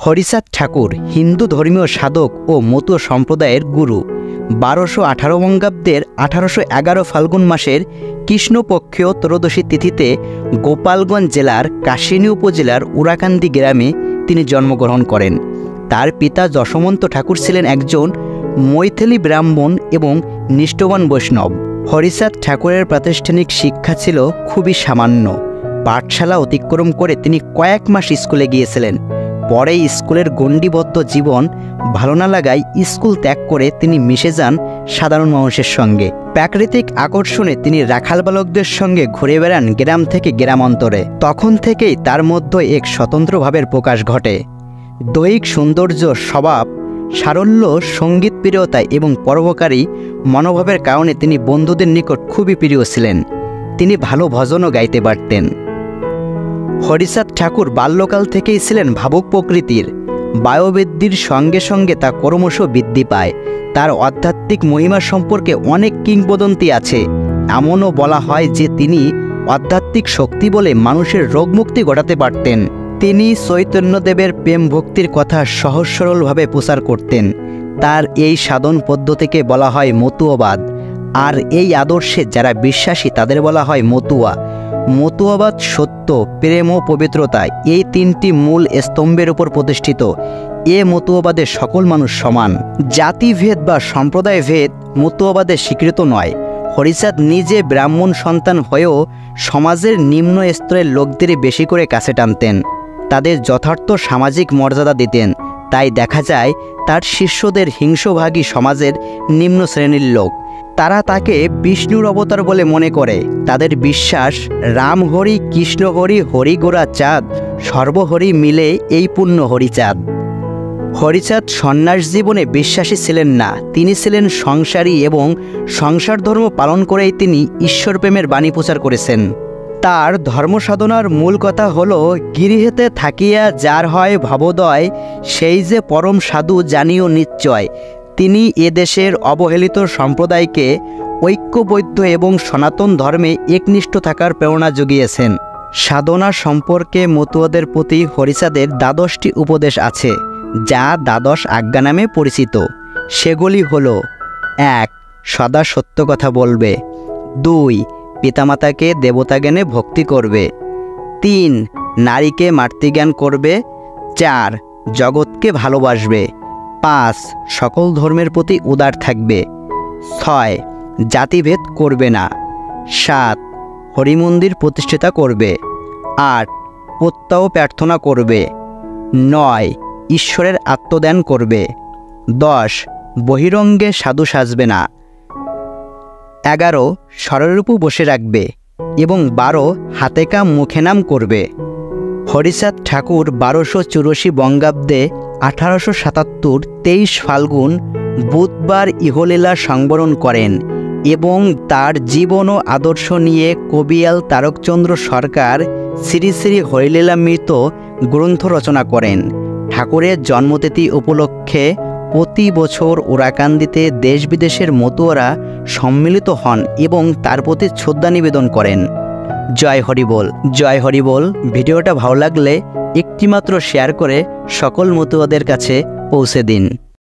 হরিচাঁদ ঠাকুর হিন্দু ধর্মীয় সাধক ও মতুয়া সম্প্রদায়ের গুরু। 1218 বঙ্গাব্দের 1811 ফাল্গুন মাসের কৃষ্ণপক্ষীয় ত্রয়োদশী তিথিতে গোপালগঞ্জ জেলার কাশিনী উপজেলার উরাকান্দি গ্রামে তিনি জন্মগ্রহণ করেন। তার পিতা যশবন্ত ঠাকুর ছিলেন একজন মৈথিলী ব্রাহ্মণ এবং নিষ্ঠবান বৈষ্ণব। হরিচাঁদ ঠাকুরের প্রাতিষ্ঠানিক শিক্ষা ছিল খুবই সামান্য। পাঠশালা অতিক্রম করে তিনি কয়েক মাস স্কুলে গিয়েছিলেন। পরে স্কুলের গণ্ডিবদ্ধ জীবন ভালো না লাগায় স্কুল ত্যাগ করে তিনি মিশে যান সাধারণ মানুষের সঙ্গে। প্রাকৃতিক আকর্ষণে তিনি রাখাল বালকদের সঙ্গে ঘুরে বেড়ান গ্রাম থেকে গ্রামান্তরে। তখন থেকেই তার মধ্যে এক স্বতন্ত্র ভাবের প্রকাশ ঘটে। দৈহিক সৌন্দর্য, স্বভাব সারল্য, সঙ্গীত প্রিয়তা এবং পরোপকারী মনোভাবের কারণে তিনি বন্ধুদের নিকট খুবই প্রিয় ছিলেন। তিনি ভালো ভজনও গাইতে পারতেন। হরিচাঁদ ঠাকুর বাল্যকাল থেকেই ছিলেন ভাবুক প্রকৃতির। বয়োবৃদ্ধির সঙ্গে সঙ্গে তা ক্রমশ বৃদ্ধি পায়। তার আধ্যাত্মিক মহিমা সম্পর্কে অনেক কিংবদন্তি আছে। এমনও বলা হয় যে তিনি আধ্যাত্মিক শক্তি বলে মানুষের রোগমুক্তি ঘটাতে পারতেন। তিনি চৈতন্যদেবের প্রেম ভক্তির কথা সহজ সরলভাবে প্রচার করতেন। তার এই সাধন পদ্ধতিকে বলা হয় মতুয়াবাদ। আর এই আদর্শে যারা বিশ্বাসী তাদের বলা হয় মতুয়া। মতুয়াবাদ সত্য, প্রেম ও পবিত্রতা এই তিনটি মূল স্তম্ভের উপর প্রতিষ্ঠিত। এ মতুয়াবাদে সকল মানুষ সমান। জাতিভেদ বা সম্প্রদায়ভেদ মতুয়াবাদে স্বীকৃত নয়। হরিচাঁদ নিজে ব্রাহ্মণ সন্তান হয়েও সমাজের নিম্ন স্তরের লোকদের বেশি করে কাছে টানতেন, তাদের যথার্থ সামাজিক মর্যাদা দিতেন। তাই দেখা যায় তার শিষ্যদের হিংস্রভাগী সমাজের নিম্ন শ্রেণীর লোক। তারা তাকে বিষ্ণুর অবতার বলে মনে করে। তাদের বিশ্বাস রাম হরি, কৃষ্ণ হরি, হরিগোড়া চাঁদ, সর্বহরি মিলে এই পূর্ণ হরিচাঁদ। হরিচাঁদ সন্ন্যাস জীবনে বিশ্বাসী ছিলেন না। তিনি ছিলেন সংসারী এবং সংসার ধর্ম পালন করেই তিনি ঈশ্বর প্রেমের বাণী প্রচার করেছেন। তার ধর্মসাধনার মূল কথা হল, গৃহেতে থাকিয়া যার হয় ভবোদয়, সেই যে পরম সাধু জানিও নিশ্চয়। তিনি এদেশের অবহেলিত সম্প্রদায়কে ঐক্যবদ্ধ এবং সনাতন ধর্মে একনিষ্ঠ থাকার প্রেরণা জুগিয়েছেন। সাধনা সম্পর্কে মতুয়াদের প্রতি হরিচাঁদের 12টি উপদেশ আছে, যা 12 আজ্ঞা নামে পরিচিত। সেগুলি হল: 1. সদা সত্য কথা বলবে। 2. পিতামাতাকে দেবতা জ্ঞানে ভক্তি করবে। 3. নারীকে মাতৃজ্ঞান করবে। 4. জগৎকে ভালোবাসবে। 5. সকল ধর্মের প্রতি উদার থাকবে। 6. জাতিভেদ করবে না। 7. হরিমন্দির প্রতিষ্ঠাতা করবে। 8. প্রত্যহ প্রার্থনা করবে। 9. ঈশ্বরের আত্মদান করবে। 10. বহিরঙ্গে সাধু সাজবে না। 11. স্বরূপ বসে রাখবে এবং 12. হাতে কাম মুখে নাম করবে। হরিচাঁদ ঠাকুর 1284 বঙ্গাব্দে 1877 23 ফাল্গুন বুধবার ইহলীলা সংবরণ করেন এবং তার জীবন ও আদর্শ নিয়ে কবিয়াল তারকচন্দ্র সরকার শ্রী শ্রী হরিলীলামৃত গ্রন্থ রচনা করেন। ঠাকুরের জন্মতিথি উপলক্ষে প্রতি বছর উরাকান্দিতে দেশ বিদেশের মতুয়ারা সম্মিলিত হন এবং তার প্রতি শ্রদ্ধা নিবেদন করেন। জয় হরিবোল, জয় হরিবোল। ভিডিওটা ভালো লাগলে একটিমাত্র শেয়ার করে সকল মতুয়াদের কাছে পৌঁছে দিন।